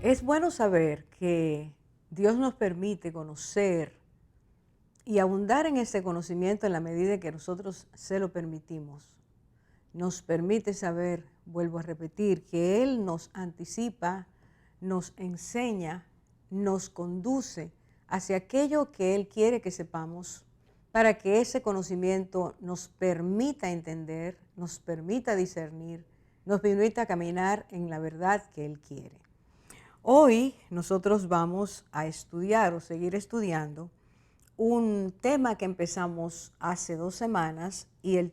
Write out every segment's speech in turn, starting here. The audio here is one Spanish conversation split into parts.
Es bueno saber que Dios nos permite conocer y abundar en ese conocimiento en la medida que nosotros se lo permitimos. Nos permite saber, vuelvo a repetir, que Él nos anticipa, nos enseña, nos conduce hacia aquello que Él quiere que sepamos, para que ese conocimiento nos permita entender, nos permita discernir, nos permita caminar en la verdad que Él quiere. Hoy nosotros vamos a estudiar o seguir estudiando un tema que empezamos hace 2 semanas, y el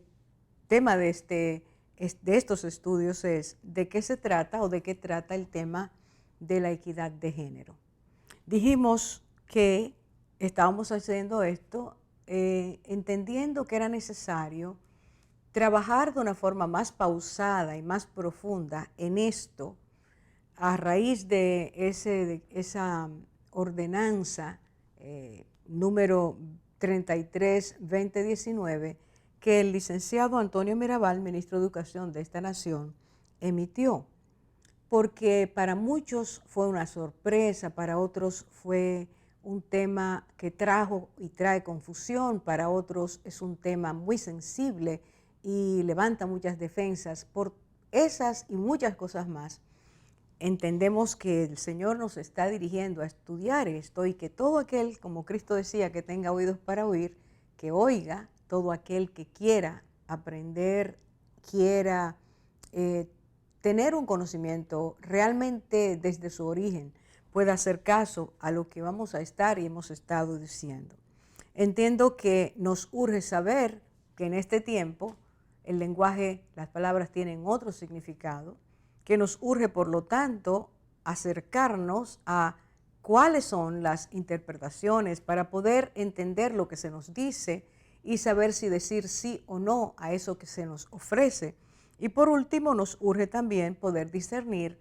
tema de estos estudios es de qué se trata o de qué trata el tema de la equidad de género. Dijimos que estábamos haciendo esto entendiendo que era necesario trabajar de una forma más pausada y más profunda en esto, a raíz de esa ordenanza número 33/2019 que el licenciado Antonio Mirabal, ministro de Educación de esta nación, emitió. Porque para muchos fue una sorpresa, para otros fue un tema que trajo y trae confusión, para otros es un tema muy sensible y levanta muchas defensas. Por esas y muchas cosas más, entendemos que el Señor nos está dirigiendo a estudiar esto, y que todo aquel, como Cristo decía, que tenga oídos para oír, que oiga. Todo aquel que quiera aprender, quiera tener un conocimiento realmente desde su origen, pueda hacer caso a lo que vamos a estar y hemos estado diciendo. Entiendo que nos urge saber que en este tiempo el lenguaje, las palabras tienen otro significado, que nos urge, por lo tanto, acercarnos a cuáles son las interpretaciones para poder entender lo que se nos dice y saber si decir sí o no a eso que se nos ofrece. Y por último, nos urge también poder discernir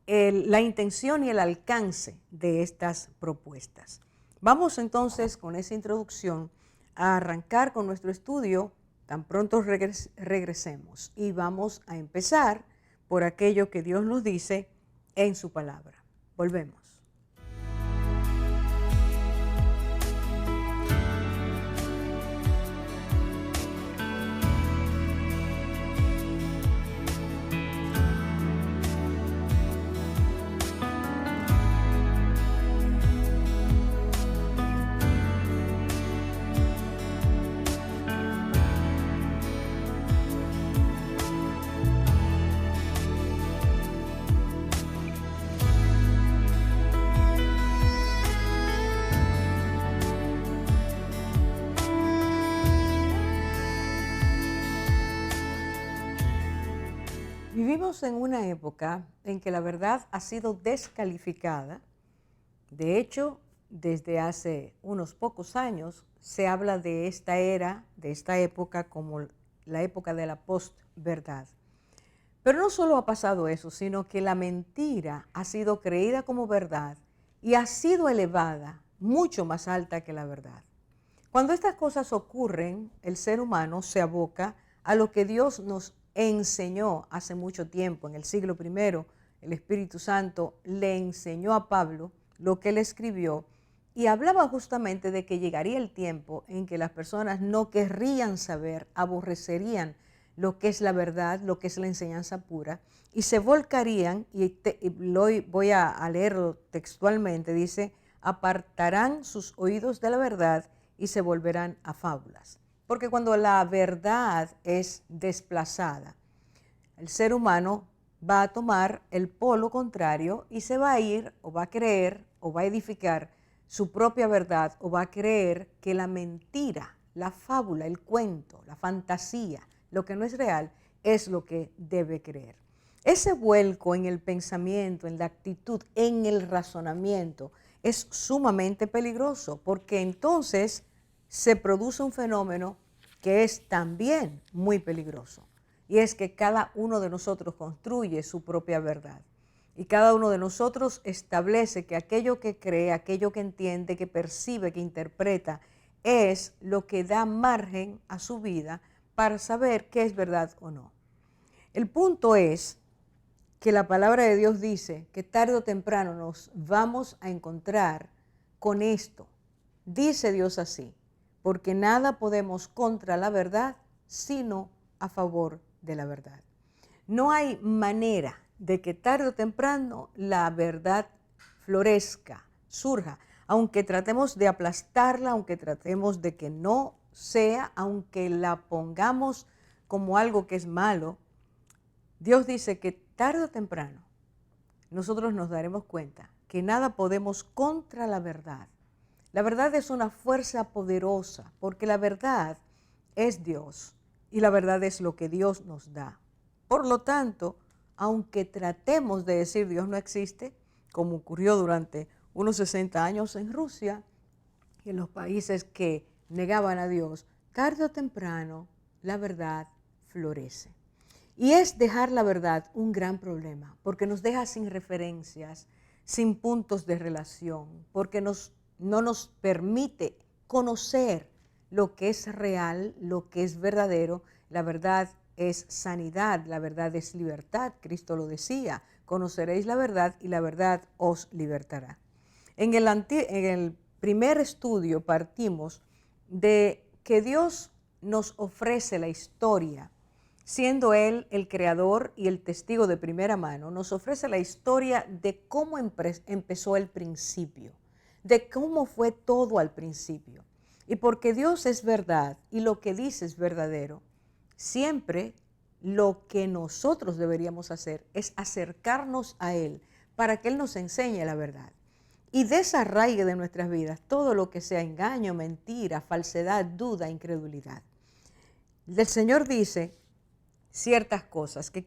la intención y el alcance de estas propuestas. Vamos entonces con esa introducción a arrancar con nuestro estudio tan pronto regresemos, y vamos a empezar por aquello que Dios nos dice en su palabra. Volvemos. Vivimos en una época en que la verdad ha sido descalificada. De hecho, desde hace unos pocos años se habla de esta era, de esta época, como la época de la postverdad. Pero no solo ha pasado eso, sino que la mentira ha sido creída como verdad y ha sido elevada mucho más alta que la verdad. Cuando estas cosas ocurren, el ser humano se aboca a lo que Dios nos enseñó hace mucho tiempo. En el siglo I, el Espíritu Santo le enseñó a Pablo lo que él escribió, y hablaba justamente de que llegaría el tiempo en que las personas no querrían saber, aborrecerían lo que es la verdad, lo que es la enseñanza pura, y se volcarían, y voy a leerlo textualmente, dice: apartarán sus oídos de la verdad y se volverán a fábulas. Porque cuando la verdad es desplazada, el ser humano va a tomar el polo contrario y se va a ir, o va a creer, o va a edificar su propia verdad, o va a creer que la mentira, la fábula, el cuento, la fantasía, lo que no es real, es lo que debe creer. Ese vuelco en el pensamiento, en la actitud, en el razonamiento, es sumamente peligroso, porque entonces se produce un fenómeno que es también muy peligroso, y es que cada uno de nosotros construye su propia verdad, y cada uno de nosotros establece que aquello que cree, aquello que entiende, que percibe, que interpreta, es lo que da margen a su vida para saber qué es verdad o no. El punto es que la palabra de Dios dice que tarde o temprano nos vamos a encontrar con esto. Dice Dios así, porque nada podemos contra la verdad, sino a favor de la verdad. No hay manera de que tarde o temprano la verdad florezca, surja, aunque tratemos de aplastarla, aunque tratemos de que no sea, aunque la pongamos como algo que es malo. Dios dice que tarde o temprano nosotros nos daremos cuenta que nada podemos contra la verdad. La verdad es una fuerza poderosa porque la verdad es Dios y la verdad es lo que Dios nos da. Por lo tanto, aunque tratemos de decir Dios no existe, como ocurrió durante unos 60 años en Rusia y en los países que negaban a Dios, tarde o temprano la verdad florece. Y es dejar la verdad un gran problema, porque nos deja sin referencias, sin puntos de relación, porque no nos permite conocer lo que es real, lo que es verdadero. La verdad es sanidad, la verdad es libertad. Cristo lo decía, conoceréis la verdad y la verdad os libertará. En el primer estudio partimos de que Dios nos ofrece la historia, siendo Él el creador y el testigo de primera mano, nos ofrece la historia de cómo empezó el principio, de cómo fue todo al principio. Y porque Dios es verdad y lo que dice es verdadero, siempre lo que nosotros deberíamos hacer es acercarnos a Él para que Él nos enseñe la verdad. Y desarraigue de nuestras vidas todo lo que sea engaño, mentira, falsedad, duda, incredulidad. El Señor dice ciertas cosas que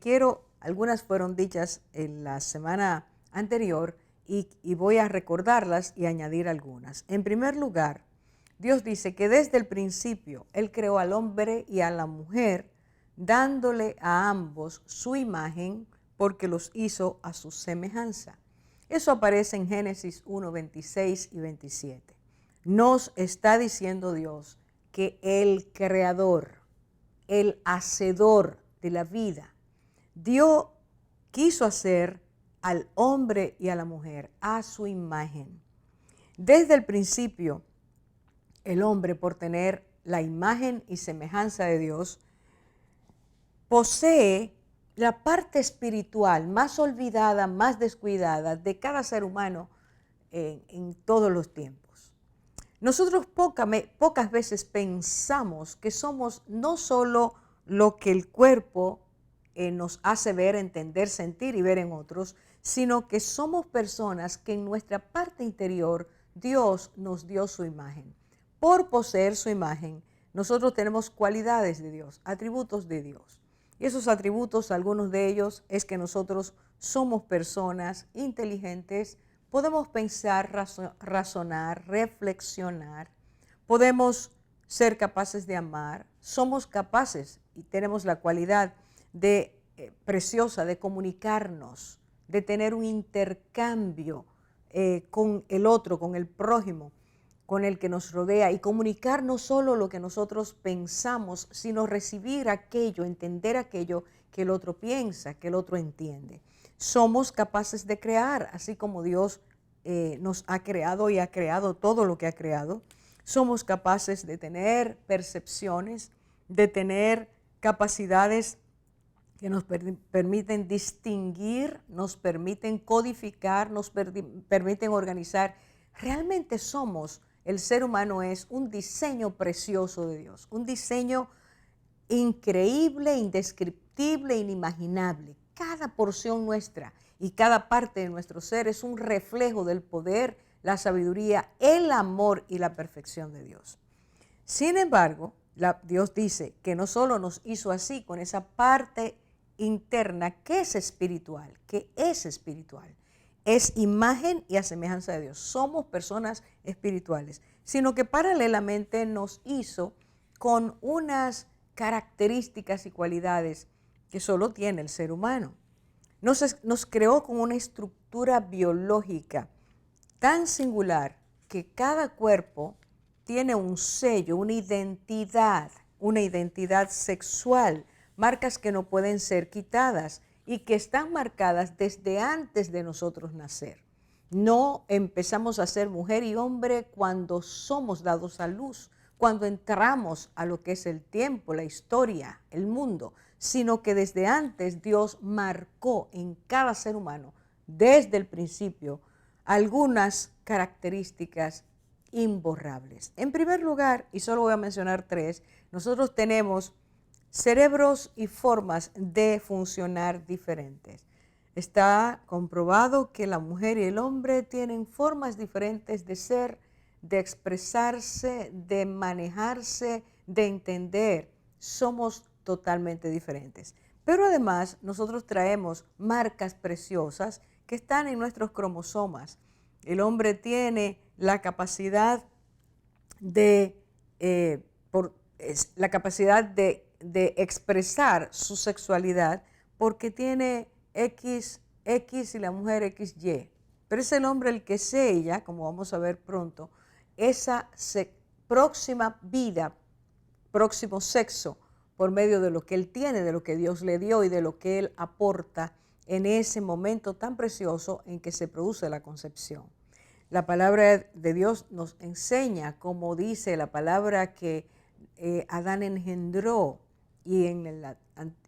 algunas fueron dichas en la semana anterior y voy a recordarlas y añadir algunas. En primer lugar, Dios dice que desde el principio Él creó al hombre y a la mujer, dándole a ambos su imagen porque los hizo a su semejanza. Eso aparece en Génesis 1, 26 y 27. Nos está diciendo Dios que el creador, el hacedor de la vida, quiso hacer al hombre y a la mujer a su imagen. Desde el principio, el hombre, por tener la imagen y semejanza de Dios, posee la parte espiritual más olvidada, más descuidada de cada ser humano en todos los tiempos. Nosotros pocas veces pensamos que somos no solo lo que el cuerpo nos hace ver, entender, sentir y ver en otros, sino que somos personas que en nuestra parte interior Dios nos dio su imagen. Por poseer su imagen, nosotros tenemos cualidades de Dios, atributos de Dios. Y esos atributos, algunos de ellos, es que nosotros somos personas inteligentes, podemos pensar, razonar, reflexionar, podemos ser capaces de amar, somos capaces y tenemos la cualidad preciosa de comunicarnos, de tener un intercambio con el otro, con el prójimo, con el que nos rodea y comunicar no solo lo que nosotros pensamos, sino recibir aquello, entender aquello que el otro piensa, que el otro entiende. Somos capaces de crear, así como Dios nos ha creado y ha creado todo lo que ha creado. Somos capaces de tener percepciones, de tener capacidades que nos permiten distinguir, nos permiten codificar, nos permiten organizar. Realmente el ser humano es un diseño precioso de Dios, un diseño increíble, indescriptible, inimaginable. Cada porción nuestra y cada parte de nuestro ser es un reflejo del poder, la sabiduría, el amor y la perfección de Dios. Sin embargo, Dios dice que no solo nos hizo así, con esa parte interna que es espiritual, es imagen y a semejanza de Dios. Somos personas espirituales, sino que paralelamente nos hizo con unas características y cualidades que solo tiene el ser humano. Nos creó con una estructura biológica tan singular que cada cuerpo tiene un sello, una identidad sexual, marcas que no pueden ser quitadas. y que están marcadas desde antes de nosotros nacer. No empezamos a ser mujer y hombre cuando somos dados a luz, cuando entramos a lo que es el tiempo, la historia, el mundo, sino que desde antes Dios marcó en cada ser humano, desde el principio, algunas características imborrables. En primer lugar, y solo voy a mencionar 3, nosotros tenemos cerebros y formas de funcionar diferentes. Está comprobado que la mujer y el hombre tienen formas diferentes de ser, de expresarse, de manejarse, de entender. Somos totalmente diferentes. Pero además nosotros traemos marcas preciosas que están en nuestros cromosomas. El hombre tiene la capacidad de, expresar su sexualidad porque tiene X y la mujer XY. Pero es el hombre el que sella, como vamos a ver pronto, esa próxima vida, próximo sexo, por medio de lo que él tiene, de lo que Dios le dio y de lo que él aporta en ese momento tan precioso en que se produce la concepción. La palabra de Dios nos enseña, como dice la palabra que Adán engendró, y en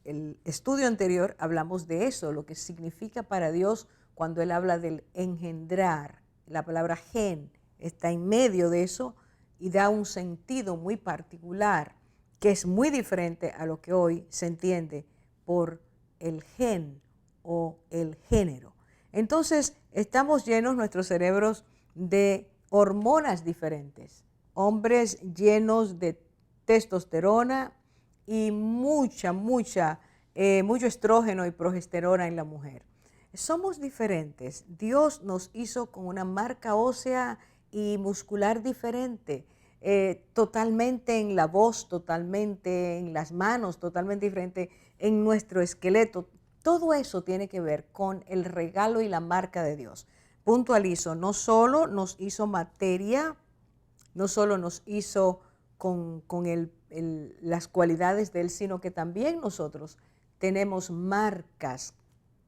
el estudio anterior hablamos de eso, lo que significa para Dios cuando Él habla del engendrar. La palabra gen está en medio de eso y da un sentido muy particular, que es muy diferente a lo que hoy se entiende por el gen o el género. Entonces, estamos llenos nuestros cerebros de hormonas diferentes, hombres llenos de testosterona y mucho estrógeno y progesterona en la mujer. Somos diferentes. Dios nos hizo con una marca ósea y muscular diferente, totalmente en la voz, totalmente en las manos, totalmente diferente en nuestro esqueleto. Todo eso tiene que ver con el regalo y la marca de Dios. Puntualizo, no solo nos hizo materia, no solo nos hizo con las cualidades de Él, sino que también nosotros tenemos marcas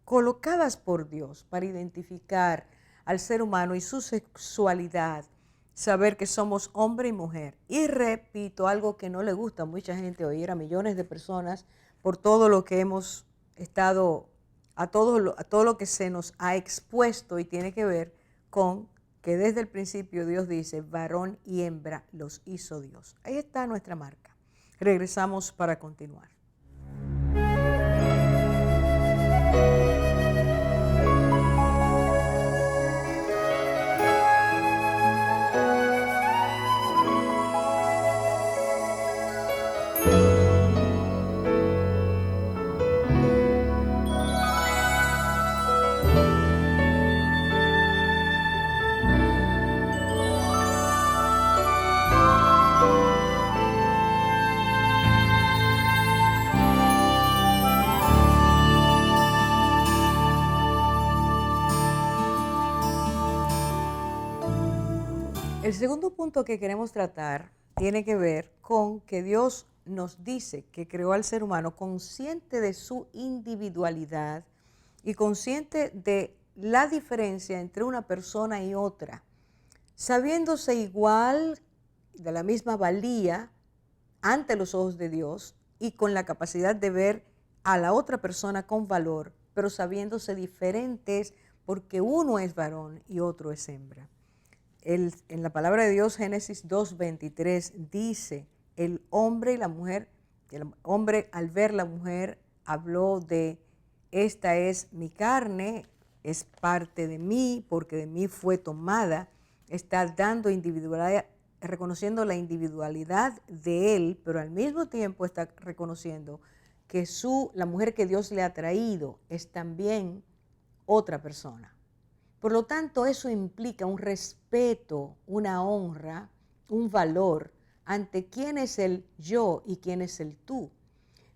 colocadas por Dios para identificar al ser humano y su sexualidad, saber que somos hombre y mujer. Y repito, algo que no le gusta a mucha gente oír, a millones de personas, por todo lo que hemos estado, a todo lo que se nos ha expuesto, y tiene que ver con que desde el principio Dios dice, varón y hembra los hizo Dios. Ahí está nuestra marca. Regresamos para continuar. El segundo punto que queremos tratar tiene que ver con que Dios nos dice que creó al ser humano consciente de su individualidad y consciente de la diferencia entre una persona y otra, sabiéndose igual, de la misma valía ante los ojos de Dios y con la capacidad de ver a la otra persona con valor, pero sabiéndose diferentes porque uno es varón y otro es hembra. En la palabra de Dios, Génesis 2:23, dice, el hombre y la mujer, el hombre al ver la mujer habló de, esta es mi carne, es parte de mí, porque de mí fue tomada. Está dando individualidad, reconociendo la individualidad de él, pero al mismo tiempo está reconociendo que la mujer que Dios le ha traído es también otra persona. Por lo tanto, eso implica un respeto, una honra, un valor ante quién es el yo y quién es el tú.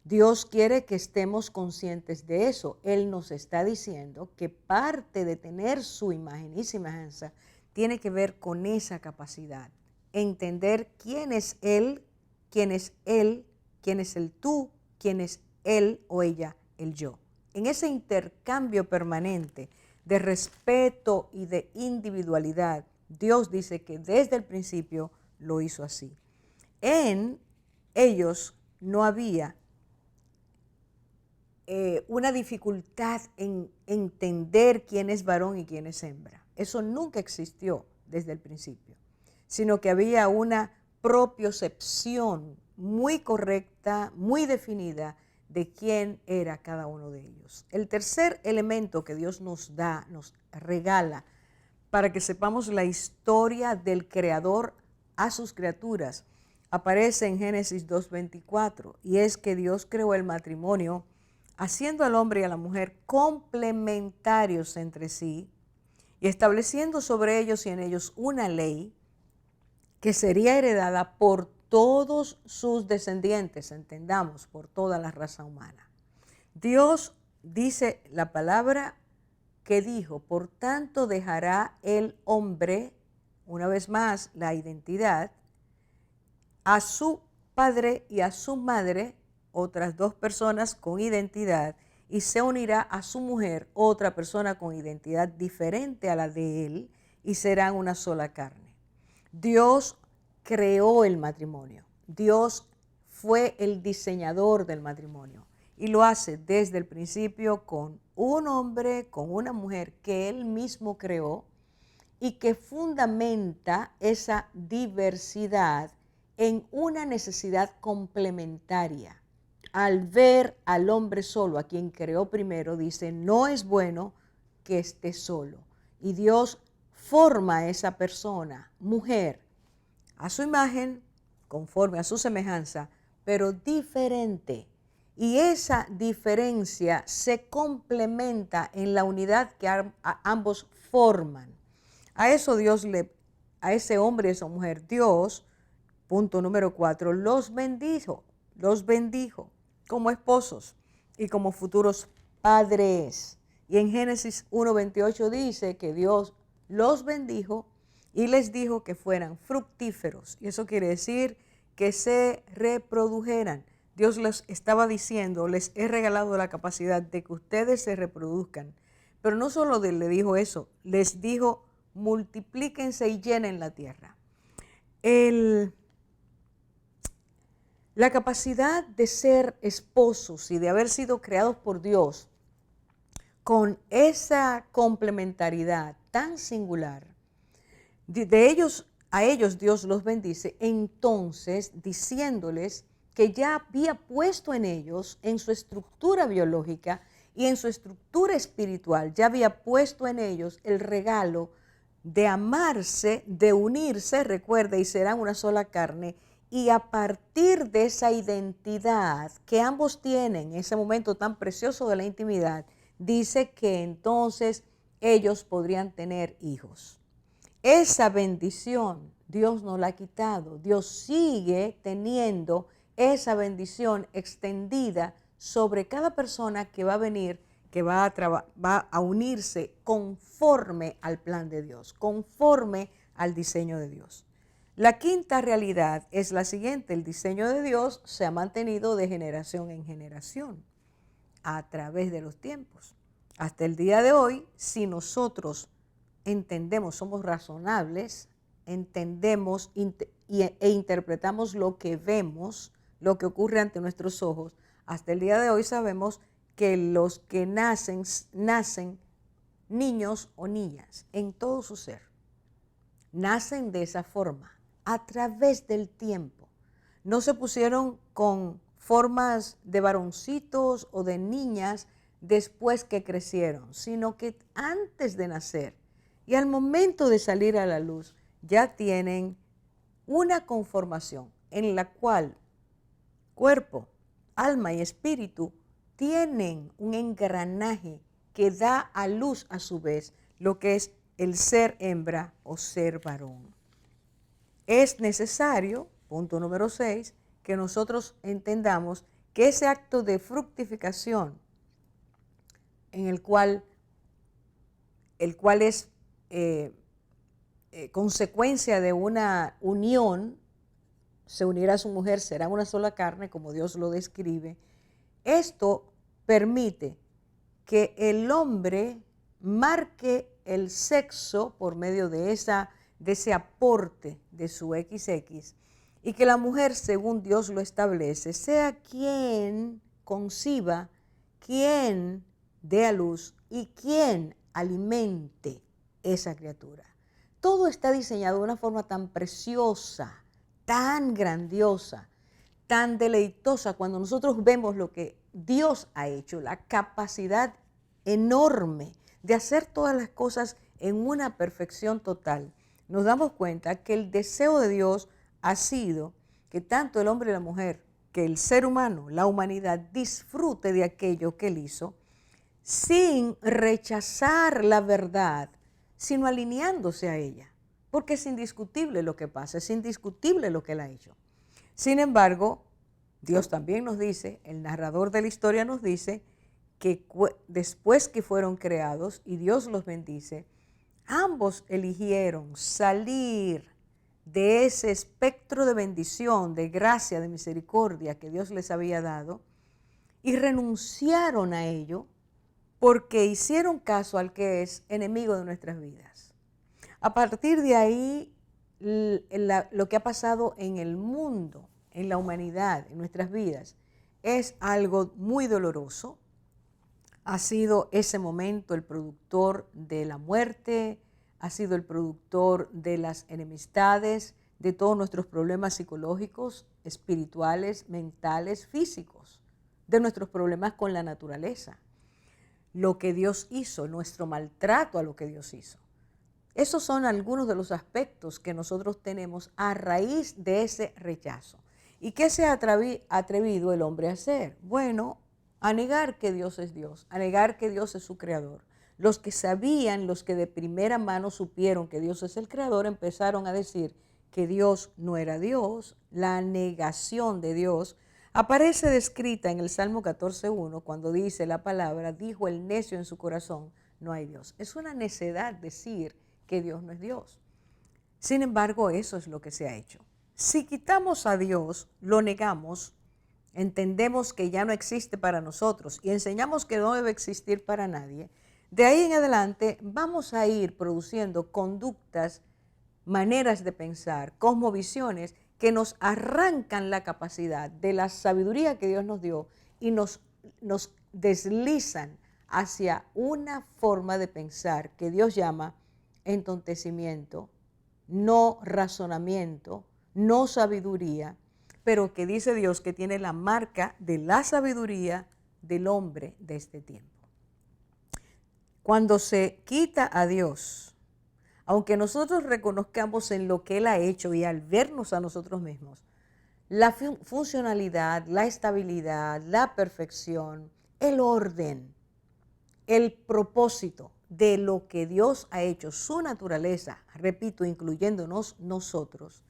Dios quiere que estemos conscientes de eso. Él nos está diciendo que parte de tener su imagen y semejanza tiene que ver con esa capacidad. Entender quién es Él, quién es Él, quién es el tú, quién es Él o ella, el yo. en ese intercambio permanente de respeto y de individualidad, Dios dice que desde el principio lo hizo así. En ellos no había una dificultad en entender quién es varón y quién es hembra. Eso nunca existió desde el principio, sino que había una propiocepción muy correcta, muy definida de quién era cada uno de ellos. El tercer elemento que Dios nos da, nos regala, para que sepamos la historia del Creador a sus criaturas, aparece en Génesis 2:24, y es que Dios creó el matrimonio haciendo al hombre y a la mujer complementarios entre sí y estableciendo sobre ellos y en ellos una ley que sería heredada por todos sus descendientes, entendamos, por toda la raza humana. Dios dice la palabra que dijo, por tanto dejará el hombre, una vez más la identidad, a su padre y a su madre, otras dos personas con identidad, y se unirá a su mujer, otra persona con identidad diferente a la de él, y serán una sola carne. Dios creó el matrimonio. Dios fue el diseñador del matrimonio y lo hace desde el principio con un hombre, con una mujer que él mismo creó y que fundamenta esa diversidad en una necesidad complementaria. Al ver al hombre solo, a quien creó primero, dice, no es bueno que esté solo. Y Dios forma a esa persona, mujer, a su imagen, conforme a su semejanza, pero diferente. Y esa diferencia se complementa en la unidad que ambos forman. A eso a ese hombre y a esa mujer, Dios, punto número 4, los bendijo como esposos y como futuros padres. Y en Génesis 1:28 dice que Dios los bendijo y les dijo que fueran fructíferos. Y eso quiere decir que se reprodujeran. Dios les estaba diciendo, les he regalado la capacidad de que ustedes se reproduzcan. Pero no solo le dijo eso, les dijo, multiplíquense y llenen la tierra. La capacidad de ser esposos y de haber sido creados por Dios con esa complementariedad tan singular, a ellos Dios los bendice, entonces diciéndoles que ya había puesto en ellos, en su estructura biológica y en su estructura espiritual, ya había puesto en ellos el regalo de amarse, de unirse, recuerda, y serán una sola carne. Y a partir de esa identidad que ambos tienen, ese momento tan precioso de la intimidad, dice que entonces ellos podrían tener hijos. Esa bendición Dios no la ha quitado. Dios sigue teniendo esa bendición extendida sobre cada persona que va a venir, que va a unirse conforme al plan de Dios, conforme al diseño de Dios. La quinta realidad es la siguiente: el diseño de Dios se ha mantenido de generación en generación a través de los tiempos. Hasta el día de hoy, si nosotros entendemos, somos razonables, entendemos e interpretamos lo que vemos, lo que ocurre ante nuestros ojos, hasta el día de hoy sabemos que los que nacen niños o niñas en todo su ser. Nacen de esa forma, a través del tiempo. No se pusieron con formas de varoncitos o de niñas después que crecieron, sino que antes de nacer y al momento de salir a la luz ya tienen una conformación en la cual cuerpo, alma y espíritu tienen un engranaje que da a luz a su vez lo que es el ser hembra o ser varón. Es necesario, punto número 6, que nosotros entendamos que ese acto de fructificación, en el cual es consecuencia de una unión, se unirá a su mujer, será una sola carne, como Dios lo describe. Esto permite que el hombre marque el sexo por medio de ese aporte de su XX y que la mujer, según Dios lo establece, sea quien conciba, quien dé a luz y quien alimente esa criatura. Todo está diseñado de una forma tan preciosa, tan grandiosa, tan deleitosa cuando nosotros vemos lo que Dios ha hecho, la capacidad enorme de hacer todas las cosas en una perfección total. Nos damos cuenta que el deseo de Dios ha sido que tanto el hombre y la mujer, que el ser humano, la humanidad, disfrute de aquello que él hizo sin rechazar la verdad, sino alineándose a ella. Porque es indiscutible lo que pasa, es indiscutible lo que él ha hecho. Sin embargo, Dios también nos dice, el narrador de la historia nos dice, que después que fueron creados y Dios los bendice, ambos eligieron salir de ese espectro de bendición, de gracia, de misericordia que Dios les había dado y renunciaron a ello porque hicieron caso al que es enemigo de nuestras vidas. A partir de ahí, lo que ha pasado en el mundo, en la humanidad, en nuestras vidas, es algo muy doloroso. Ha sido ese momento el productor de la muerte, ha sido el productor de las enemistades, de todos nuestros problemas psicológicos, espirituales, mentales, físicos, de nuestros problemas con la naturaleza. Lo que Dios hizo, nuestro maltrato a lo que Dios hizo. Esos son algunos de los aspectos que nosotros tenemos a raíz de ese rechazo. ¿Y qué se ha atrevido el hombre a hacer? Bueno, a negar que Dios es Dios, a negar que Dios es su creador. Los que sabían, los que de primera mano supieron que Dios es el creador, empezaron a decir que Dios no era Dios. La negación de Dios aparece descrita en el Salmo 14:1 cuando dice la palabra, dijo el necio en su corazón, no hay Dios. Es una necedad decir que Dios no es Dios. Sin embargo, eso es lo que se ha hecho. Si quitamos a Dios, lo negamos, entendemos que ya no existe para nosotros y enseñamos que no debe existir para nadie, de ahí en adelante vamos a ir produciendo conductas, maneras de pensar, cosmovisiones que nos arrancan la capacidad de la sabiduría que Dios nos dio y nos deslizan hacia una forma de pensar que Dios llama entontecimiento, no razonamiento, no sabiduría, pero que dice Dios que tiene la marca de la sabiduría del hombre de este tiempo. Cuando se quita a Dios, aunque nosotros reconozcamos en lo que Él ha hecho y al vernos a nosotros mismos, la funcionalidad, la estabilidad, la perfección, el orden, el propósito de lo que Dios ha hecho, su naturaleza, repito, incluyéndonos nosotros,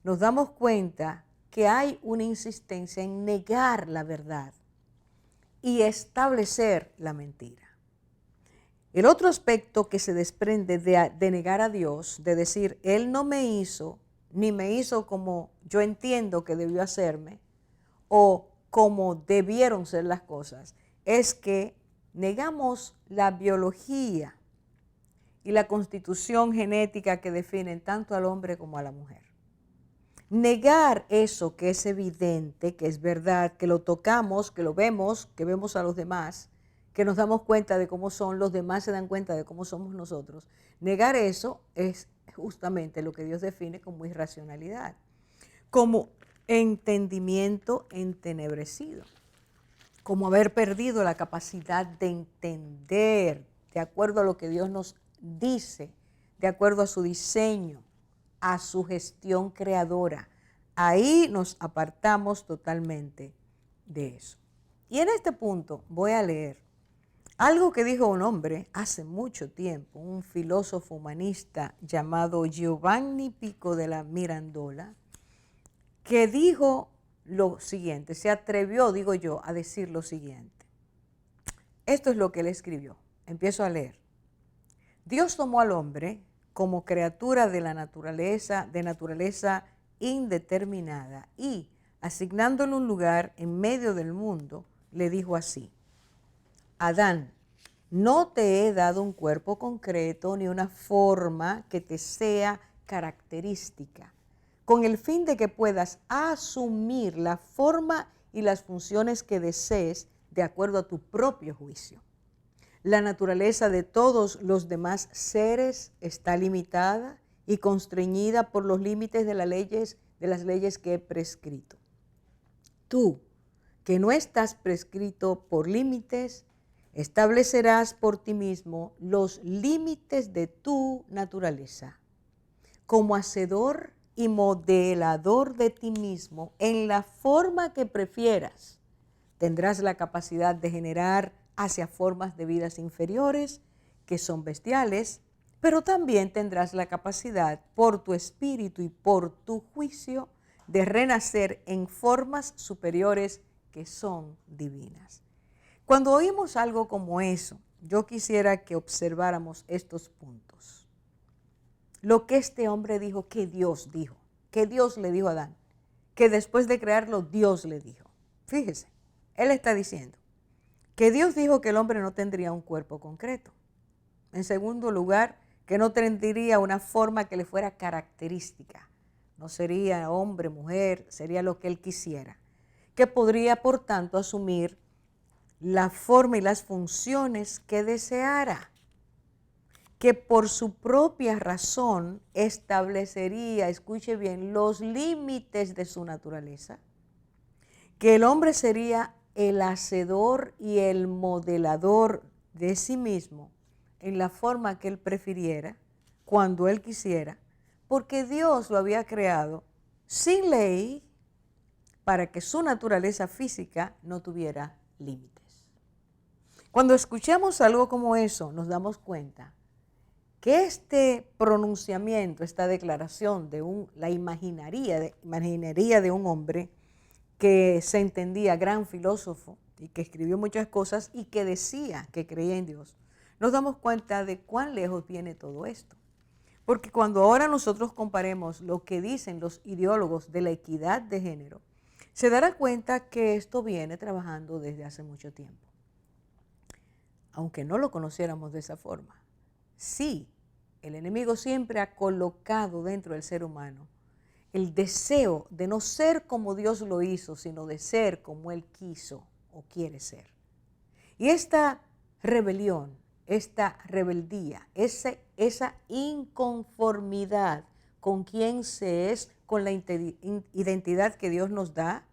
nos damos cuenta que hay una insistencia en negar la verdad y establecer la mentira. El otro aspecto que se desprende de negar a Dios, de decir, Él no me hizo, ni me hizo como yo entiendo que debió hacerme, o como debieron ser las cosas, es que negamos la biología y la constitución genética que definen tanto al hombre como a la mujer. Negar eso que es evidente, que es verdad, que lo tocamos, que lo vemos, que vemos a los demás, que nos damos cuenta de cómo son, los demás se dan cuenta de cómo somos nosotros. Negar eso es justamente lo que Dios define como irracionalidad, como entendimiento entenebrecido, como haber perdido la capacidad de entender de acuerdo a lo que Dios nos dice, de acuerdo a su diseño, a su gestión creadora. Ahí nos apartamos totalmente de eso. Y en este punto voy a leer algo que dijo un hombre hace mucho tiempo, un filósofo humanista llamado Giovanni Pico della Mirandola, que dijo lo siguiente, se atrevió, digo yo, a decir lo siguiente. Esto es lo que él escribió. Empiezo a leer. Dios tomó al hombre como criatura de la naturaleza, de naturaleza indeterminada y, asignándole un lugar en medio del mundo, le dijo así: Adán, No te he dado un cuerpo concreto ni una forma que te sea característica, con el fin de que puedas asumir la forma y las funciones que desees de acuerdo a tu propio juicio. La naturaleza de todos los demás seres está limitada y constreñida por los límites de las leyes que he prescrito. Tú, que no estás prescrito por límites, establecerás por ti mismo los límites de tu naturaleza. Como hacedor y modelador de ti mismo, en la forma que prefieras, tendrás la capacidad de generar hacia formas de vidas inferiores, que son bestiales, pero también tendrás la capacidad, por tu espíritu y por tu juicio, de renacer en formas superiores que son divinas. Cuando oímos algo como eso, yo quisiera que observáramos estos puntos. Lo que este hombre dijo, que Dios le dijo a Adán, que después de crearlo Dios le dijo. Fíjese, él está diciendo que Dios dijo que el hombre no tendría un cuerpo concreto. En segundo lugar, que no tendría una forma que le fuera característica. No sería hombre, mujer, sería lo que él quisiera. Que podría, por tanto, asumir la forma y las funciones que deseara. Que por su propia razón establecería, escuche bien, los límites de su naturaleza. Que el hombre sería el hacedor y el modelador de sí mismo en la forma que él prefiriera, cuando él quisiera, porque Dios lo había creado sin ley para que su naturaleza física no tuviera límites. Cuando escuchamos algo como eso, nos damos cuenta que este pronunciamiento, esta declaración de la imaginería de un hombre que se entendía gran filósofo y que escribió muchas cosas y que decía que creía en Dios, nos damos cuenta de cuán lejos viene todo esto. Porque cuando ahora nosotros comparemos lo que dicen los ideólogos de la equidad de género, se dará cuenta que esto viene trabajando desde hace mucho tiempo. Aunque no lo conociéramos de esa forma. Sí, el enemigo siempre ha colocado dentro del ser humano el deseo de no ser como Dios lo hizo, sino de ser como Él quiso o quiere ser. Y esta rebelión, esta rebeldía, esa inconformidad con quien se es, con la identidad que Dios nos da,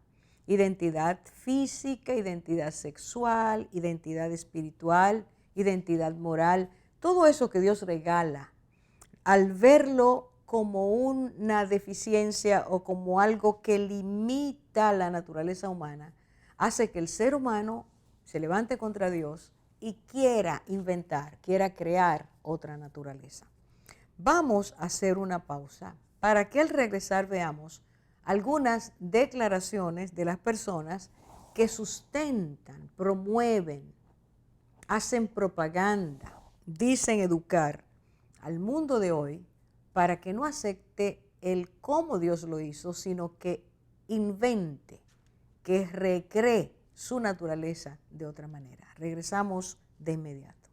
identidad física, identidad sexual, identidad espiritual, identidad moral, todo eso que Dios regala, al verlo como una deficiencia o como algo que limita la naturaleza humana, hace que el ser humano se levante contra Dios y quiera inventar, quiera crear otra naturaleza. Vamos a hacer una pausa para que al regresar veamos algunas declaraciones de las personas que sustentan, promueven, hacen propaganda, dicen educar al mundo de hoy para que no acepte el cómo Dios lo hizo, sino que invente, que recree su naturaleza de otra manera. Regresamos de inmediato.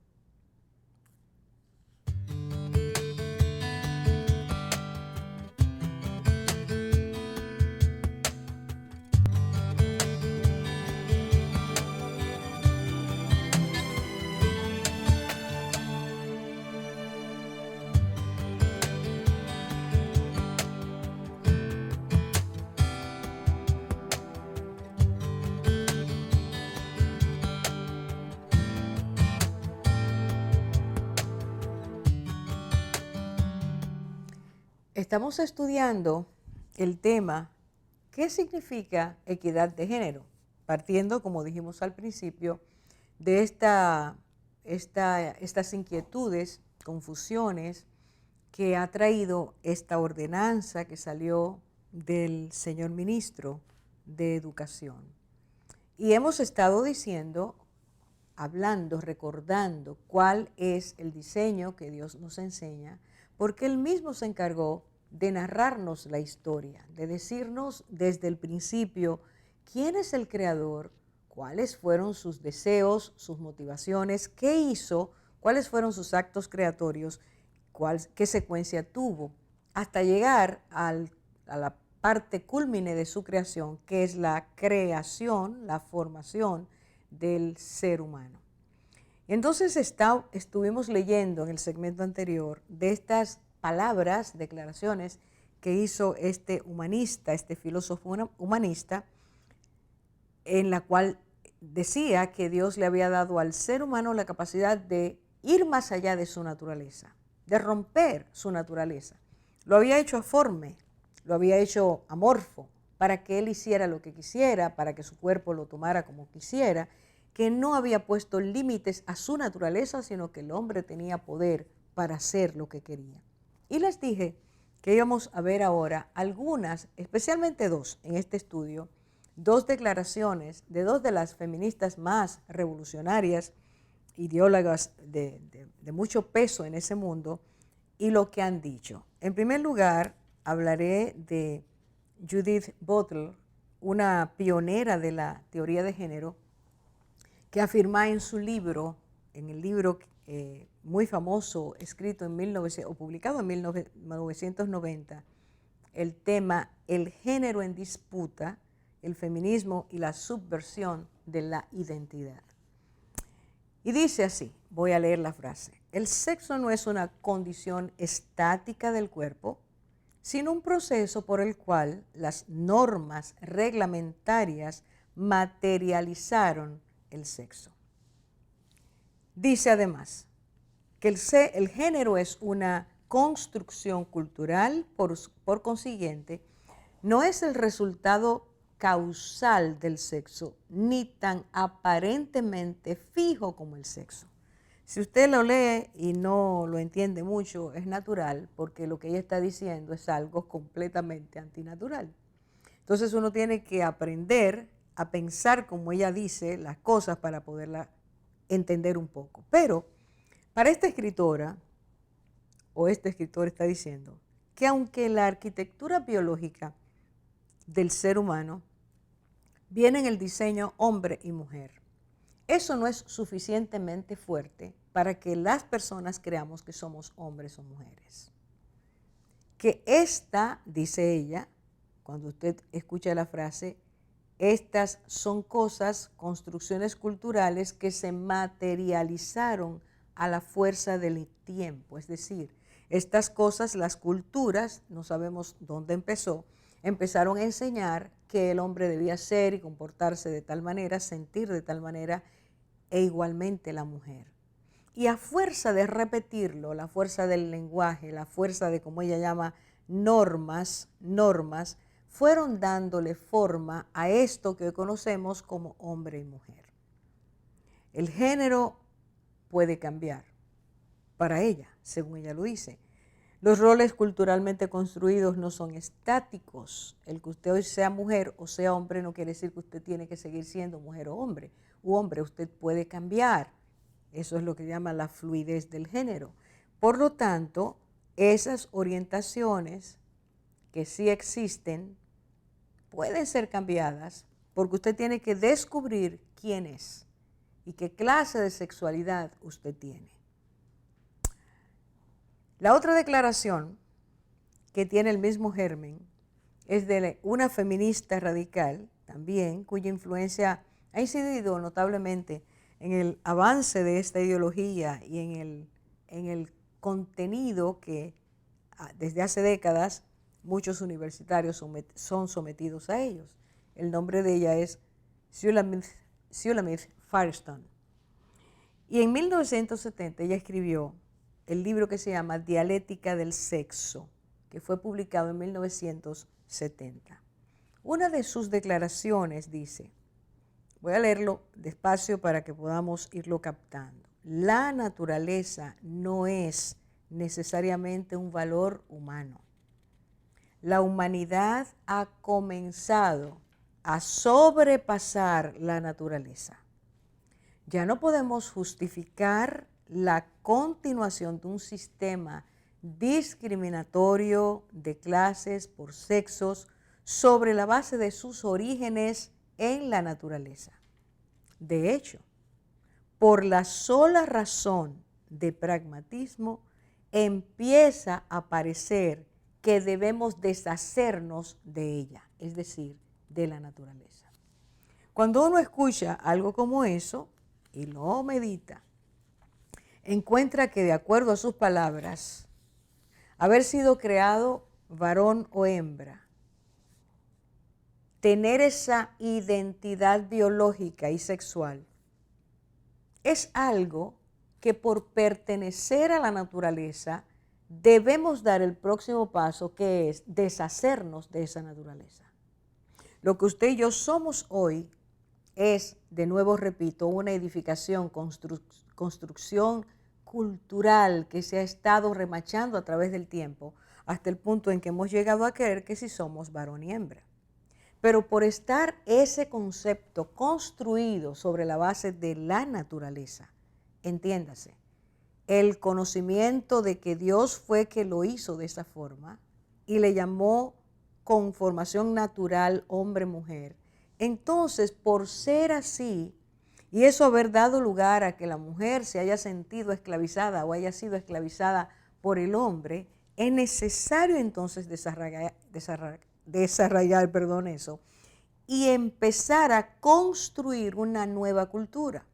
Estamos estudiando el tema ¿qué significa equidad de género? Partiendo, como dijimos al principio, de estas inquietudes, confusiones que ha traído esta ordenanza que salió del señor ministro de Educación. Y hemos estado diciendo, hablando, recordando cuál es el diseño que Dios nos enseña, porque Él mismo se encargó de narrarnos la historia, de decirnos desde el principio quién es el creador, cuáles fueron sus deseos, sus motivaciones, qué hizo, cuáles fueron sus actos creatorios, qué secuencia tuvo, hasta llegar a la parte cúlmine de su creación, que es la creación, la formación del ser humano. Entonces estuvimos leyendo en el segmento anterior de estas palabras, declaraciones que hizo este humanista, este filósofo humanista, en la cual decía que Dios le había dado al ser humano la capacidad de ir más allá de su naturaleza, de romper su naturaleza. Lo había hecho aforme, lo había hecho amorfo, para que él hiciera lo que quisiera, para que su cuerpo lo tomara como quisiera, que no había puesto límites a su naturaleza, sino que el hombre tenía poder para hacer lo que quería. Y les dije que íbamos a ver ahora algunas, especialmente dos en este estudio, dos declaraciones de dos de las feministas más revolucionarias, ideólogas de mucho peso en ese mundo, y lo que han dicho. En primer lugar, hablaré de Judith Butler, una pionera de la teoría de género, que afirma en su libro, en el libro muy famoso, escrito o publicado en 1990, el tema El género en disputa, el feminismo y la subversión de la identidad. Y dice así, voy a leer la frase: el sexo no es una condición estática del cuerpo, sino un proceso por el cual las normas reglamentarias materializaron el sexo. Dice además que el género es una construcción cultural, por consiguiente, no es el resultado causal del sexo, ni tan aparentemente fijo como el sexo. Si usted lo lee y no lo entiende mucho, es natural, porque lo que ella está diciendo es algo completamente antinatural. Entonces uno tiene que aprender a pensar como ella dice las cosas para poderla entender un poco. Pero para esta escritora, o este escritor está diciendo, que aunque la arquitectura biológica del ser humano viene en el diseño hombre y mujer, eso no es suficientemente fuerte para que las personas creamos que somos hombres o mujeres. Que esta, dice ella, cuando usted escucha la frase, estas son cosas, construcciones culturales que se materializaron a la fuerza del tiempo. Es decir, estas cosas, las culturas, no sabemos dónde empezó, empezaron a enseñar que el hombre debía ser y comportarse de tal manera, sentir de tal manera, e igualmente la mujer. Y a fuerza de repetirlo, la fuerza del lenguaje, la fuerza de, como ella llama, normas, fueron dándole forma a esto que hoy conocemos como hombre y mujer. El género puede cambiar para ella, según ella lo dice. Los roles culturalmente construidos no son estáticos. El que usted hoy sea mujer o sea hombre no quiere decir que usted tiene que seguir siendo mujer o hombre. Usted puede cambiar. Eso es lo que llama la fluidez del género. Por lo tanto, esas orientaciones que sí existen pueden ser cambiadas porque usted tiene que descubrir quién es y qué clase de sexualidad usted tiene. La otra declaración que tiene el mismo germen es de una feminista radical también, cuya influencia ha incidido notablemente en el avance de esta ideología y en el contenido que desde hace décadas muchos universitarios son sometidos a ellos. El nombre de ella es Shulamith Firestone. Y en 1970 ella escribió el libro que se llama Dialéctica del Sexo, que fue publicado en 1970. Una de sus declaraciones dice, voy a leerlo despacio para que podamos irlo captando. La naturaleza no es necesariamente un valor humano. La humanidad ha comenzado a sobrepasar la naturaleza. Ya no podemos justificar la continuación de un sistema discriminatorio de clases por sexos sobre la base de sus orígenes en la naturaleza. De hecho, por la sola razón de pragmatismo, empieza a parecer que debemos deshacernos de ella, es decir, de la naturaleza. Cuando uno escucha algo como eso y lo medita, encuentra que de acuerdo a sus palabras, haber sido creado varón o hembra, tener esa identidad biológica y sexual, es algo que por pertenecer a la naturaleza debemos dar el próximo paso, que es deshacernos de esa naturaleza. Lo que usted y yo somos hoy es, de nuevo repito, una edificación, construcción cultural que se ha estado remachando a través del tiempo hasta el punto en que hemos llegado a creer que sí somos varón y hembra. Pero por estar ese concepto construido sobre la base de la naturaleza, entiéndase, el conocimiento de que Dios fue que lo hizo de esa forma y le llamó conformación natural hombre-mujer, entonces por ser así y eso haber dado lugar a que la mujer se haya sentido esclavizada o haya sido esclavizada por el hombre, es necesario entonces desarrollar eso y empezar a construir una nueva cultura.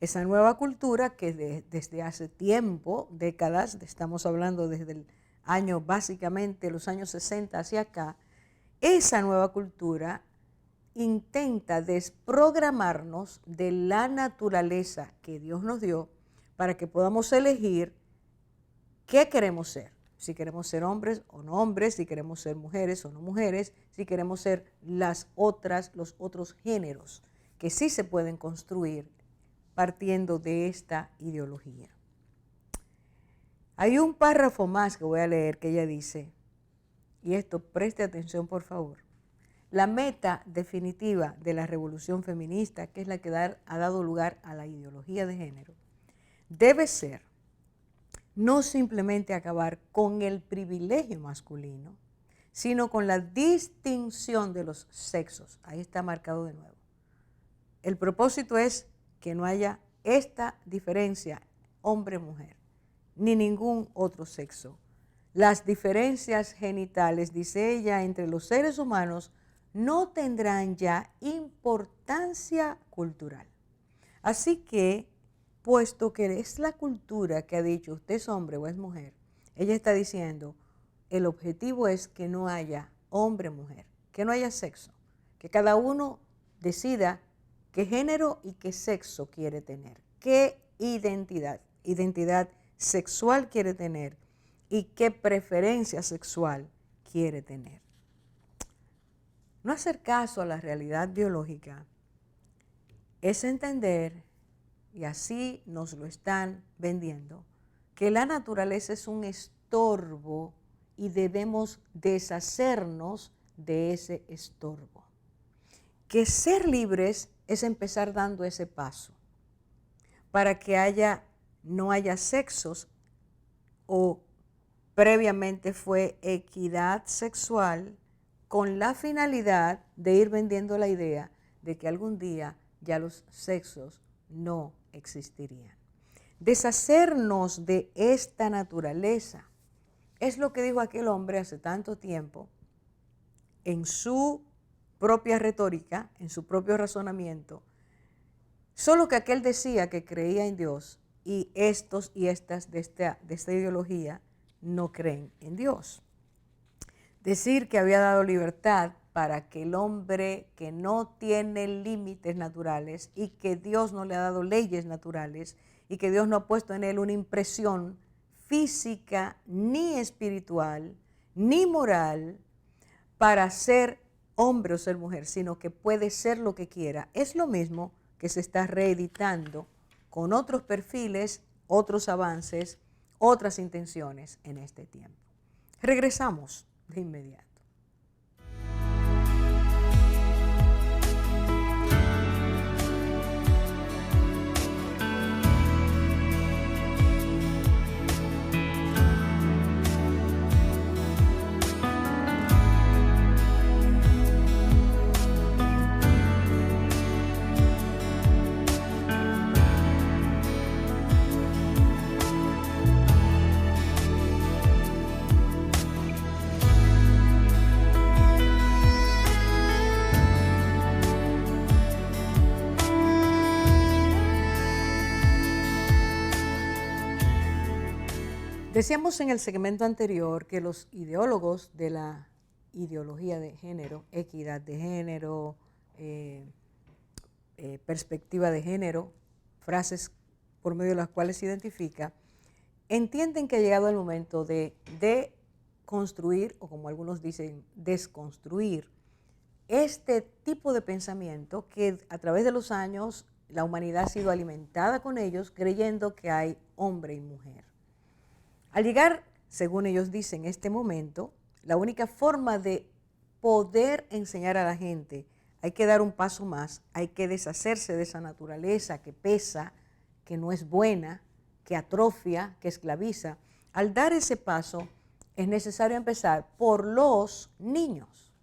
Esa nueva cultura que desde hace tiempo, décadas, estamos hablando desde el año, básicamente los años 60 hacia acá, esa nueva cultura intenta desprogramarnos de la naturaleza que Dios nos dio para que podamos elegir qué queremos ser. Si queremos ser hombres o no hombres, si queremos ser mujeres o no mujeres, si queremos ser los otros géneros que sí se pueden construir partiendo de esta ideología. Hay un párrafo más que voy a leer que ella dice, y esto preste atención por favor, la meta definitiva de la revolución feminista, que es la que ha dado lugar a la ideología de género, debe ser no simplemente acabar con el privilegio masculino, sino con la distinción de los sexos. Ahí está marcado de nuevo. El propósito es que no haya esta diferencia hombre-mujer, ni ningún otro sexo. Las diferencias genitales, dice ella, entre los seres humanos no tendrán ya importancia cultural. Así que, puesto que es la cultura que ha dicho usted es hombre o es mujer, ella está diciendo, el objetivo es que no haya hombre-mujer, que no haya sexo, que cada uno decida qué género y qué sexo quiere tener, qué identidad sexual quiere tener y qué preferencia sexual quiere tener. No hacer caso a la realidad biológica es entender, y así nos lo están vendiendo, que la naturaleza es un estorbo y debemos deshacernos de ese estorbo. Que ser libres es empezar dando ese paso para que no haya sexos o previamente fue equidad sexual con la finalidad de ir vendiendo la idea de que algún día ya los sexos no existirían. Deshacernos de esta naturaleza es lo que dijo aquel hombre hace tanto tiempo en su propia retórica, en su propio razonamiento, solo que aquel decía que creía en Dios y estos y estas de esta ideología no creen en Dios. Decir que había dado libertad para que el hombre que no tiene límites naturales y que Dios no le ha dado leyes naturales y que Dios no ha puesto en él una impresión física, ni espiritual, ni moral para ser hombre o ser mujer, sino que puede ser lo que quiera. Es lo mismo que se está reeditando con otros perfiles, otros avances, otras intenciones en este tiempo. Regresamos de inmediato. Decíamos en el segmento anterior que los ideólogos de la ideología de género, equidad de género, perspectiva de género, frases por medio de las cuales se identifica, entienden que ha llegado el momento de construir, o como algunos dicen, desconstruir este tipo de pensamiento que a través de los años la humanidad ha sido alimentada con ellos, creyendo que hay hombre y mujer. Al llegar, según ellos dicen, este momento, la única forma de poder enseñar a la gente, hay que dar un paso más, hay que deshacerse de esa naturaleza que pesa, que no es buena, que atrofia, que esclaviza. Al dar ese paso, es necesario empezar por los niños.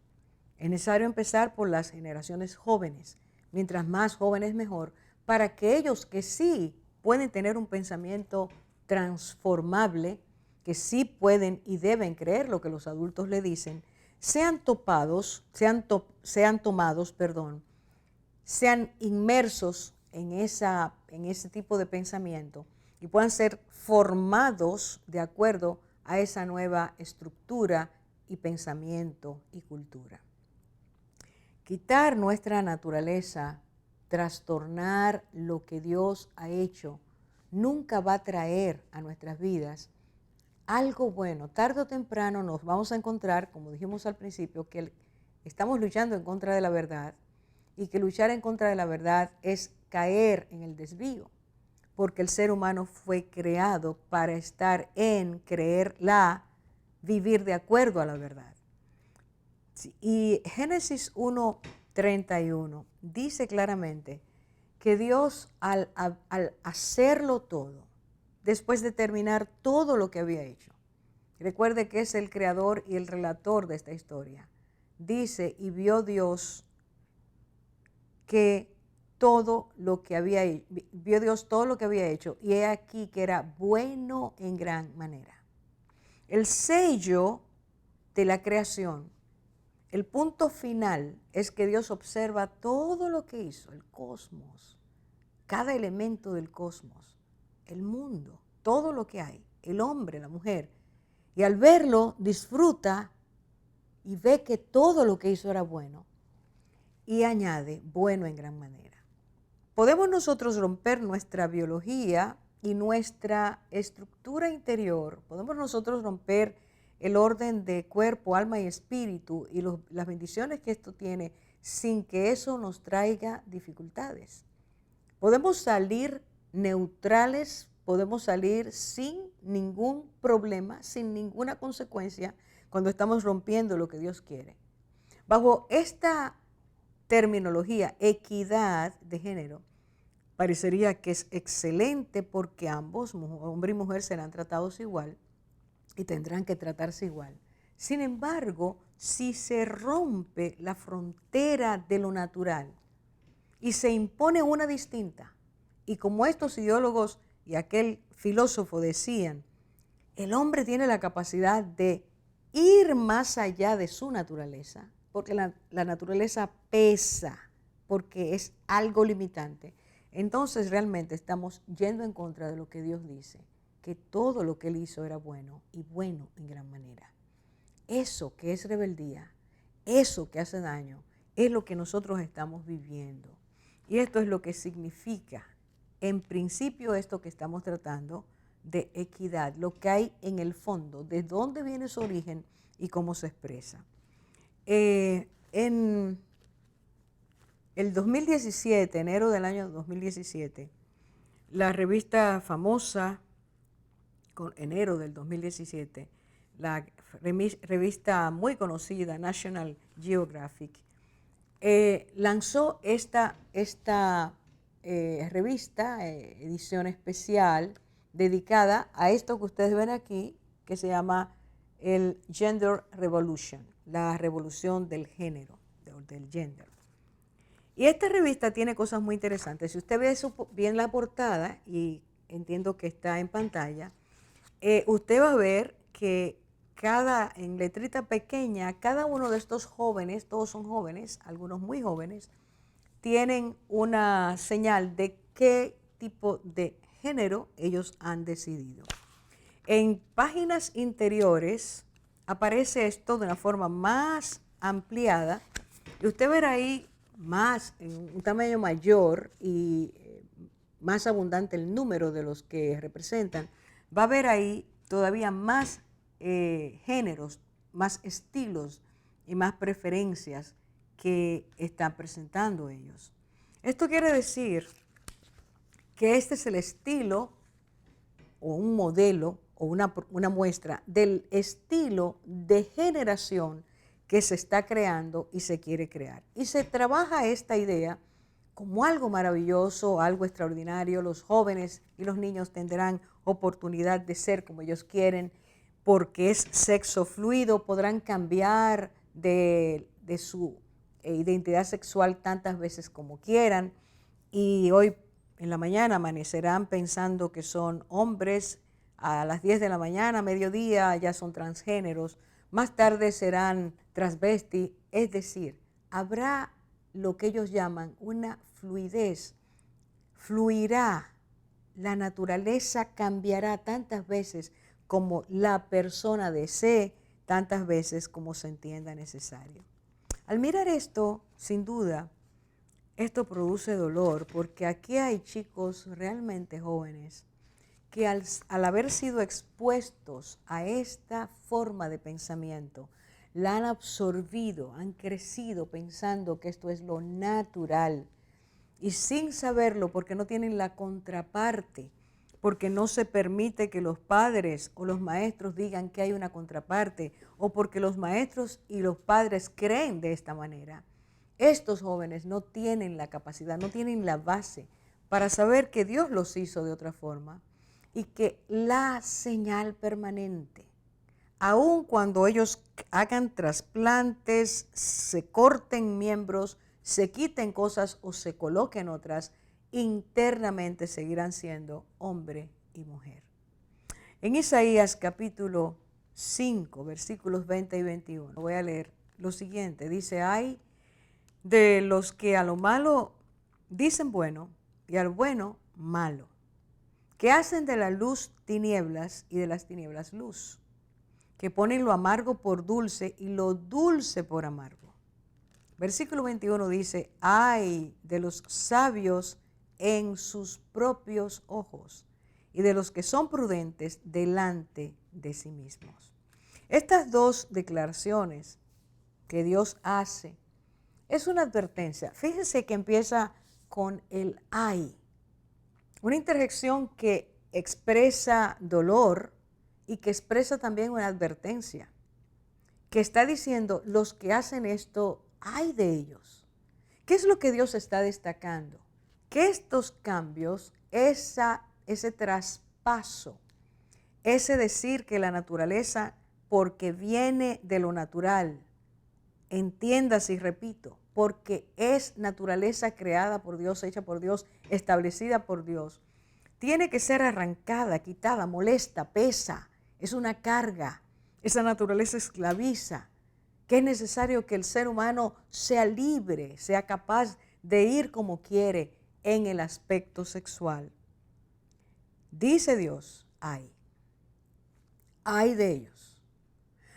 Es necesario empezar por las generaciones jóvenes. Mientras más jóvenes, mejor, para que ellos que sí pueden tener un pensamiento transformable, que sí pueden y deben creer lo que los adultos le dicen, sean inmersos en ese tipo de pensamiento y puedan ser formados de acuerdo a esa nueva estructura y pensamiento y cultura. Quitar nuestra naturaleza, trastornar lo que Dios ha hecho, nunca va a traer a nuestras vidas algo bueno. Tarde o temprano nos vamos a encontrar, como dijimos al principio, que estamos luchando en contra de la verdad y que luchar en contra de la verdad es caer en el desvío, porque el ser humano fue creado para estar en creerla, vivir de acuerdo a la verdad. Y Génesis 1:31 dice claramente que Dios al hacerlo todo, después de terminar todo lo que había hecho, recuerde que es el creador y el relator de esta historia, dice, y vio Dios que todo lo que había hecho, y he aquí que era bueno en gran manera. El sello de la creación, el punto final es que Dios observa todo lo que hizo, el cosmos, cada elemento del cosmos, el mundo, todo lo que hay, el hombre, la mujer, y al verlo disfruta y ve que todo lo que hizo era bueno y añade bueno en gran manera. Podemos nosotros romper nuestra biología y nuestra estructura interior, podemos nosotros romper el orden de cuerpo, alma y espíritu y las bendiciones que esto tiene sin que eso nos traiga dificultades. Podemos salir neutrales, podemos salir sin ningún problema, sin ninguna consecuencia cuando estamos rompiendo lo que Dios quiere. Bajo esta terminología, equidad de género, parecería que es excelente porque ambos, hombre y mujer, serán tratados igual y tendrán que tratarse igual. Sin embargo, si se rompe la frontera de lo natural y se impone una distinta, y como estos ideólogos y aquel filósofo decían, el hombre tiene la capacidad de ir más allá de su naturaleza, porque la naturaleza pesa, porque es algo limitante. Entonces realmente estamos yendo en contra de lo que Dios dice, que todo lo que Él hizo era bueno y bueno en gran manera. Eso que es rebeldía, eso que hace daño, es lo que nosotros estamos viviendo. Y esto es lo que significa, en principio, esto que estamos tratando de equidad, lo que hay en el fondo, de dónde viene su origen y cómo se expresa. En el 2017, enero del año 2017, la revista famosa, enero del 2017, la revista muy conocida, National Geographic, lanzó esta revista, edición especial, dedicada a esto que ustedes ven aquí, que se llama el Gender Revolution, la revolución del género, del gender. Y esta revista tiene cosas muy interesantes. Si usted ve bien la portada, y entiendo que está en pantalla, usted va a ver que en letrita pequeña, cada uno de estos jóvenes, todos son jóvenes, algunos muy jóvenes, tienen una señal de qué tipo de género ellos han decidido. En páginas interiores aparece esto de una forma más ampliada y usted verá ahí más, en un tamaño mayor y más abundante el número de los que representan, va a ver ahí todavía más géneros, más estilos y más preferencias que están presentando ellos. Esto quiere decir que este es el estilo o un modelo o una muestra del estilo de generación que se está creando y se quiere crear. Y se trabaja esta idea como algo maravilloso, algo extraordinario. Los jóvenes y los niños tendrán oportunidad de ser como ellos quieren, porque es sexo fluido, podrán cambiar de su identidad sexual tantas veces como quieran. Y hoy en la mañana amanecerán pensando que son hombres, a las 10 de la mañana, mediodía, ya son transgéneros, más tarde serán transvesti, es decir, habrá lo que ellos llaman una fluidez, fluirá, la naturaleza cambiará tantas veces como la persona desee, tantas veces como se entienda necesario. Al mirar esto, sin duda, esto produce dolor porque aquí hay chicos realmente jóvenes que al haber sido expuestos a esta forma de pensamiento, la han absorbido, han crecido pensando que esto es lo natural y sin saberlo porque no tienen la contraparte, porque no se permite que los padres o los maestros digan que hay una contraparte o porque los maestros y los padres creen de esta manera. Estos jóvenes no tienen la capacidad, no tienen la base para saber que Dios los hizo de otra forma y que la señal permanente, aun cuando ellos hagan trasplantes, se corten miembros, se quiten cosas o se coloquen otras, internamente seguirán siendo hombre y mujer. En Isaías capítulo 5, versículos 20 y 21, voy a leer lo siguiente. Dice, hay de los que a lo malo dicen bueno y al bueno malo, que hacen de la luz tinieblas y de las tinieblas luz, que ponen lo amargo por dulce y lo dulce por amargo. Versículo 21 dice, ay de los sabios en sus propios ojos y de los que son prudentes delante de sí mismos. Estas dos declaraciones que Dios hace es una advertencia. Fíjense que empieza con el ay, una interjección que expresa dolor y que expresa también una advertencia, que está diciendo, los que hacen esto, ay de ellos. ¿Qué es lo que Dios está destacando? Que estos cambios, ese traspaso, ese decir que la naturaleza, porque viene de lo natural, entiéndase y repito, porque es naturaleza creada por Dios, hecha por Dios, establecida por Dios, tiene que ser arrancada, quitada, molesta, pesa, es una carga. Esa naturaleza esclaviza, que es necesario que el ser humano sea libre, sea capaz de ir como quiere en el aspecto sexual. Dice Dios, ay de ellos.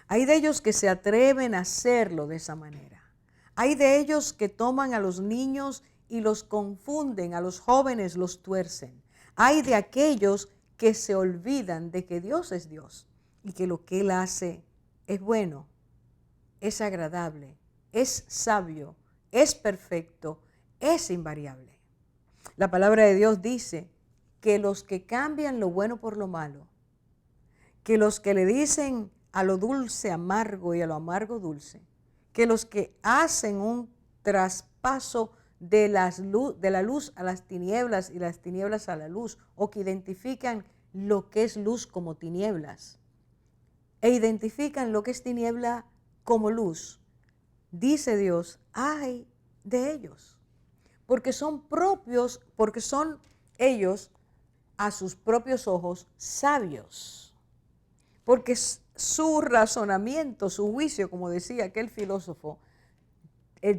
Hay de ellos que se atreven a hacerlo de esa manera. Hay de ellos que toman a los niños y los confunden, a los jóvenes los tuercen. Hay de aquellos que se olvidan de que Dios es Dios y que lo que Él hace es bueno, es agradable, es sabio, es perfecto, es invariable. La palabra de Dios dice que los que cambian lo bueno por lo malo, que los que le dicen a lo dulce amargo y a lo amargo dulce, que los que hacen un traspaso de la luz a las tinieblas y las tinieblas a la luz, o que identifican lo que es luz como tinieblas, e identifican lo que es tiniebla como luz, dice Dios, ay de ellos, porque son propios, porque son ellos a sus propios ojos sabios, porque su razonamiento, su juicio, como decía aquel filósofo,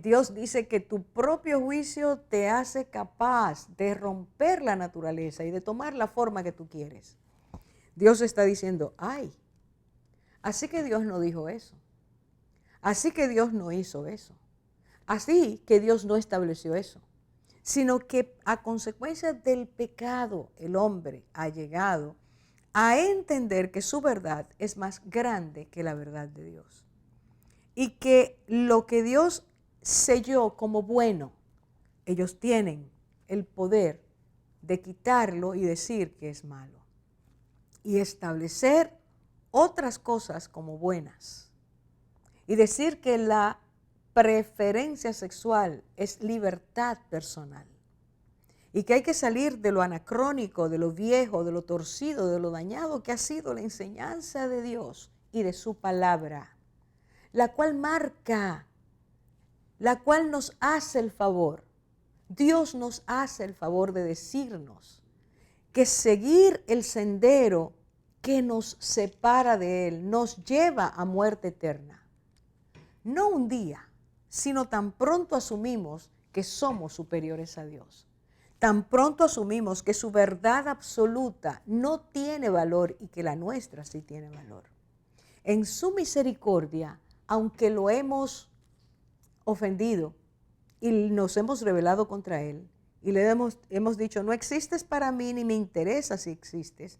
Dios dice que tu propio juicio te hace capaz de romper la naturaleza y de tomar la forma que tú quieres. Dios está diciendo, ay, así que Dios no dijo eso. Así que Dios no hizo eso. Así que Dios no estableció eso. Sino que a consecuencia del pecado, el hombre ha llegado a entender que su verdad es más grande que la verdad de Dios. Y que lo que Dios selló como bueno, ellos tienen el poder de quitarlo y decir que es malo. Y establecer otras cosas como buenas. Y decir que la preferencia sexual es libertad personal. Y que hay que salir de lo anacrónico, de lo viejo, de lo torcido, de lo dañado que ha sido la enseñanza de Dios y de su palabra, la cual marca, la cual nos hace el favor. Dios nos hace el favor de decirnos que seguir el sendero que nos separa de Él nos lleva a muerte eterna. No un día, sino tan pronto asumimos que somos superiores a Dios. Tan pronto asumimos que su verdad absoluta no tiene valor y que la nuestra sí tiene valor. En su misericordia, aunque lo hemos ofendido y nos hemos rebelado contra Él y le hemos dicho, no existes para mí ni me interesa si existes,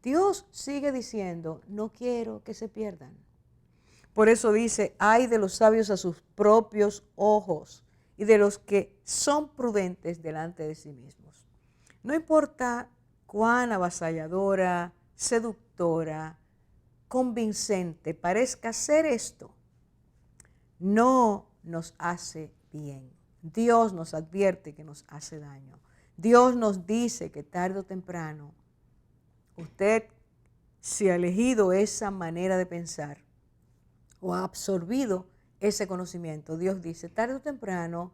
Dios sigue diciendo, no quiero que se pierdan. Por eso dice, ay de los sabios a sus propios ojos y de los que son prudentes delante de sí mismos. No importa cuán avasalladora, seductora, convincente parezca ser esto, no nos hace bien. Dios nos advierte que nos hace daño. Dios nos dice que tarde o temprano usted, si ha elegido esa manera de pensar o ha absorbido ese conocimiento, Dios dice, tarde o temprano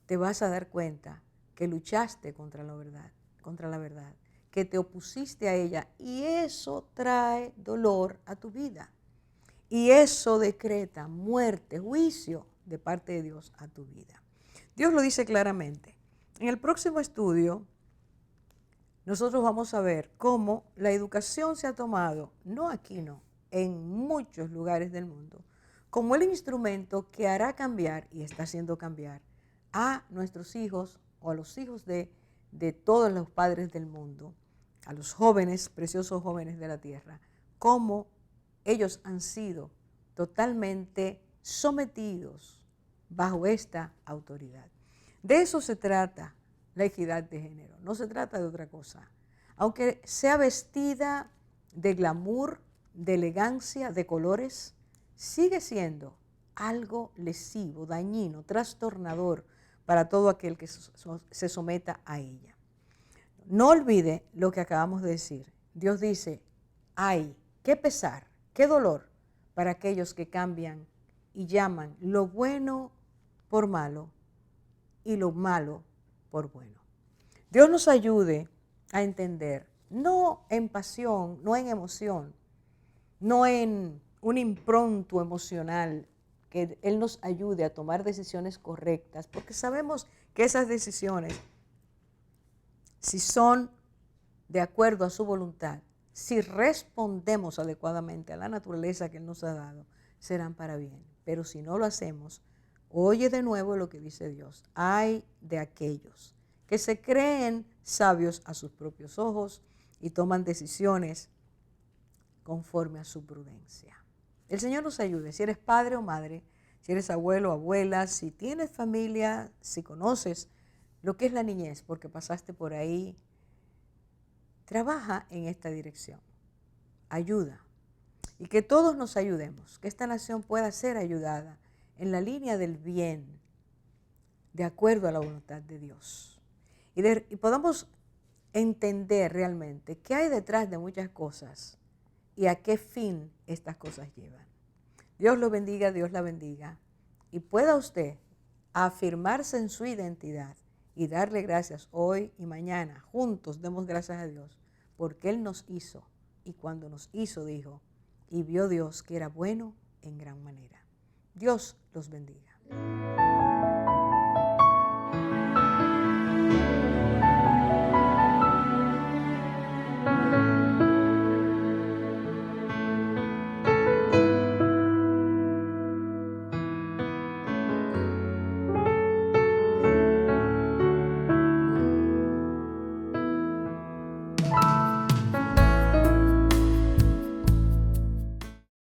te vas a dar cuenta que luchaste contra la verdad, que te opusiste a ella y eso trae dolor a tu vida. Y eso decreta muerte, juicio de parte de Dios a tu vida. Dios lo dice claramente. En el próximo estudio, nosotros vamos a ver cómo la educación se ha tomado, no aquí no, en muchos lugares del mundo, como el instrumento que hará cambiar y está haciendo cambiar a nuestros hijos o a los hijos de todos los padres del mundo, a los jóvenes, preciosos jóvenes de la tierra, cómo ellos han sido totalmente sometidos bajo esta autoridad. De eso se trata la equidad de género, no se trata de otra cosa. Aunque sea vestida de glamour, de elegancia, de colores, sigue siendo algo lesivo, dañino, trastornador para todo aquel que se someta a ella. No olvide lo que acabamos de decir. Dios dice, ay, qué pesar, qué dolor para aquellos que cambian y llaman lo bueno por malo y lo malo por bueno. Dios nos ayude a entender, no en pasión, no en emoción, no en un impronto emocional, que Él nos ayude a tomar decisiones correctas, porque sabemos que esas decisiones, si son de acuerdo a su voluntad, si respondemos adecuadamente a la naturaleza que Él nos ha dado, serán para bien. Pero si no lo hacemos, oye de nuevo lo que dice Dios. Ay de aquellos que se creen sabios a sus propios ojos y toman decisiones conforme a su prudencia. El Señor nos ayude. Si eres padre o madre, si eres abuelo o abuela, si tienes familia, si conoces lo que es la niñez, porque pasaste por ahí, trabaja en esta dirección. Ayuda. Y que todos nos ayudemos, que esta nación pueda ser ayudada en la línea del bien, de acuerdo a la voluntad de Dios. Y podamos entender realmente qué hay detrás de muchas cosas y a qué fin estas cosas llevan. Dios lo bendiga, Dios la bendiga. Y pueda usted afirmarse en su identidad y darle gracias hoy y mañana. Juntos demos gracias a Dios porque Él nos hizo. Y cuando nos hizo dijo, y vio Dios que era bueno en gran manera. Dios los bendiga.